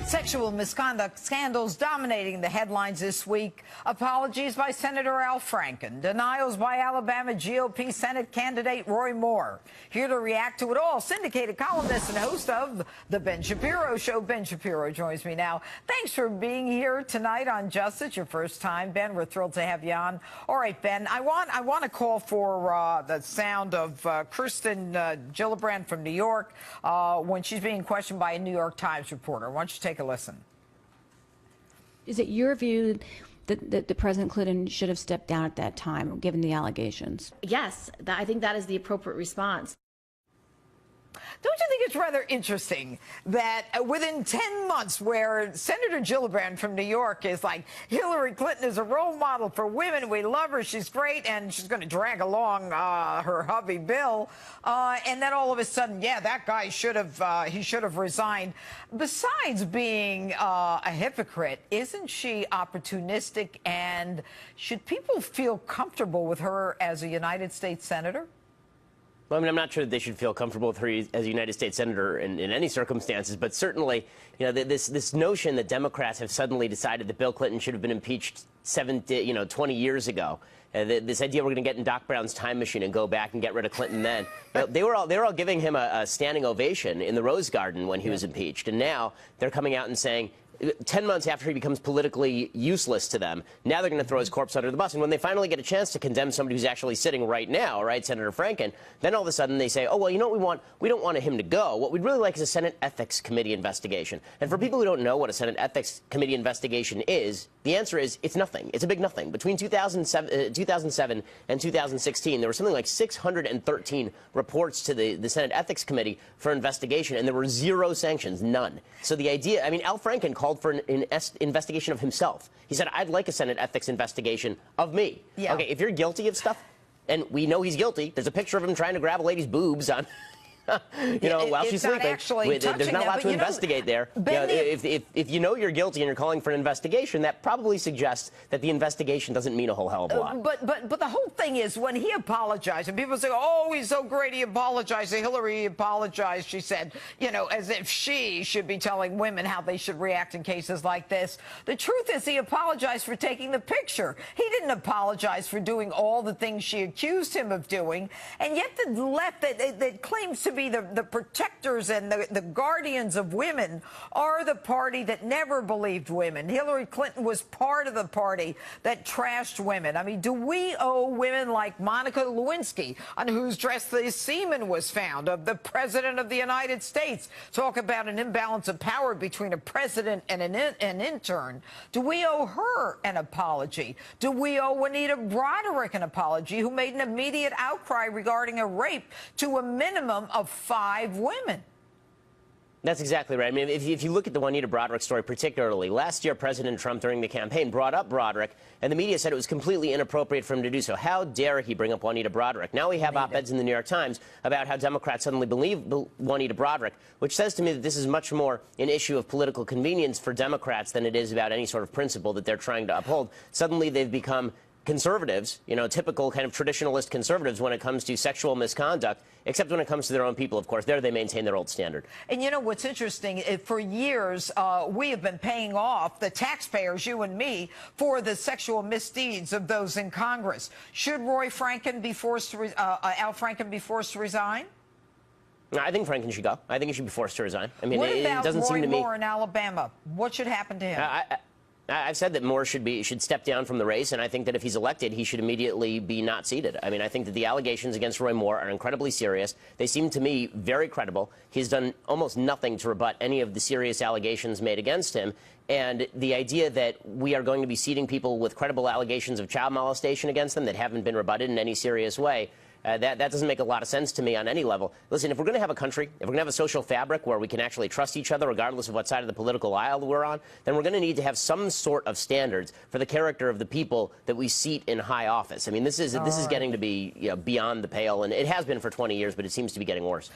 Sexual misconduct scandals dominating the headlines this week. Apologies by Senator Al Franken. Denials by Alabama GOP Senate candidate Roy Moore. Here to react to it all, syndicated columnist and host of The Ben Shapiro Show. Ben Shapiro joins me now. Thanks for being here tonight on Justice. Your first time, Ben. We're thrilled to have you on. All right, Ben, I want to call for the sound of Kirsten Gillibrand from New York when she's being questioned by a New York Times reporter. Why don't you take a listen? Is it your view that the President Clinton should have stepped down at that time, given the allegations? Yes, I think that is the appropriate response. Don't you think it's rather interesting that within 10 months, where Senator Gillibrand from New York is like, Hillary Clinton is a role model for women, we love her, she's great, and she's going to drag along her hubby Bill, and then all of a sudden, yeah, that guy should have resigned. Besides being a hypocrite, isn't she opportunistic, and should people feel comfortable with her as a United States Senator? Well, I mean, I'm not sure that they should feel comfortable with her as a United States Senator in any circumstances, but certainly, you know, this notion that Democrats have suddenly decided that Bill Clinton should have been impeached 20 years ago. This idea we're going to get in Doc Brown's time machine and go back and get rid of Clinton then. You know, they were all giving him a standing ovation in the Rose Garden when he was impeached, and now they're coming out and saying, 10 months after he becomes politically useless to them, now they're going to throw his corpse under the bus. And when they finally get a chance to condemn somebody who's actually sitting right now, right, Senator Franken, then all of a sudden they say, oh, well, you know what we want? We don't want him to go. What we'd really like is a Senate Ethics Committee investigation. And for people who don't know what a Senate Ethics Committee investigation is, the answer is it's nothing. It's a big nothing. Between 2007 and 2016, there were something like 613 reports to the Senate Ethics Committee for investigation, and there were 0 sanctions, none. So the idea, I mean, Al Franken called for an investigation of himself. He said, I'd like a Senate ethics investigation of me. Yeah. Okay, if you're guilty of stuff, and we know he's guilty, there's a picture of him trying to grab a lady's boobs on... while she's sleeping. There's not a lot to investigate there. If you know you're guilty and you're calling for an investigation, that probably suggests that the investigation doesn't mean a whole hell of a lot. But the whole thing is, when he apologized, and people say, oh, he's so great, he apologized. Hillary, he apologized. She said, you know, as if she should be telling women how they should react in cases like this. The truth is, he apologized for taking the picture. He didn't apologize for doing all the things she accused him of doing. And yet the left that claims to be the protectors and the guardians of women are the party that never believed women. Hillary Clinton was part of the party that trashed women. I mean, do we owe women like Monica Lewinsky, on whose dress the semen was found, of the President of the United States? Talk about an imbalance of power between a president and an intern. Do we owe her an apology? Do we owe Juanita Broderick an apology, who made an immediate outcry regarding a rape to a minimum of 5 women? That's exactly right. I mean, if you look at the Juanita Broderick story particularly, last year President Trump during the campaign brought up Broderick, and the media said it was completely inappropriate for him to do so. How dare he bring up Juanita Broderick? Now we have op-eds in the New York Times about how Democrats suddenly believe Juanita Broderick, which says to me that this is much more an issue of political convenience for Democrats than it is about any sort of principle that they're trying to uphold. Suddenly they've become conservatives, you know, typical kind of traditionalist conservatives when it comes to sexual misconduct, except when it comes to their own people, of course. There they maintain their old standard. And you know what's interesting? For years, we have been paying off, the taxpayers, you and me, for the sexual misdeeds of those in Congress. Should Al Franken be forced to resign? I think Franken should go. I think he should be forced to resign. I mean, what about it doesn't seem to me... Moore in Alabama? What should happen to him? I've said that Moore should step down from the race, and I think that if he's elected, he should immediately be not seated. I mean, I think that the allegations against Roy Moore are incredibly serious. They seem to me very credible. He's done almost nothing to rebut any of the serious allegations made against him. And the idea that we are going to be seating people with credible allegations of child molestation against them that haven't been rebutted in any serious way, that doesn't make a lot of sense to me on any level. Listen, if we're going to have a country, if we're going to have a social fabric where we can actually trust each other regardless of what side of the political aisle we're on, then we're going to need to have some sort of standards for the character of the people that we seat in high office. I mean, this is getting to be, you know, beyond the pale, and it has been for 20 years, but it seems to be getting worse.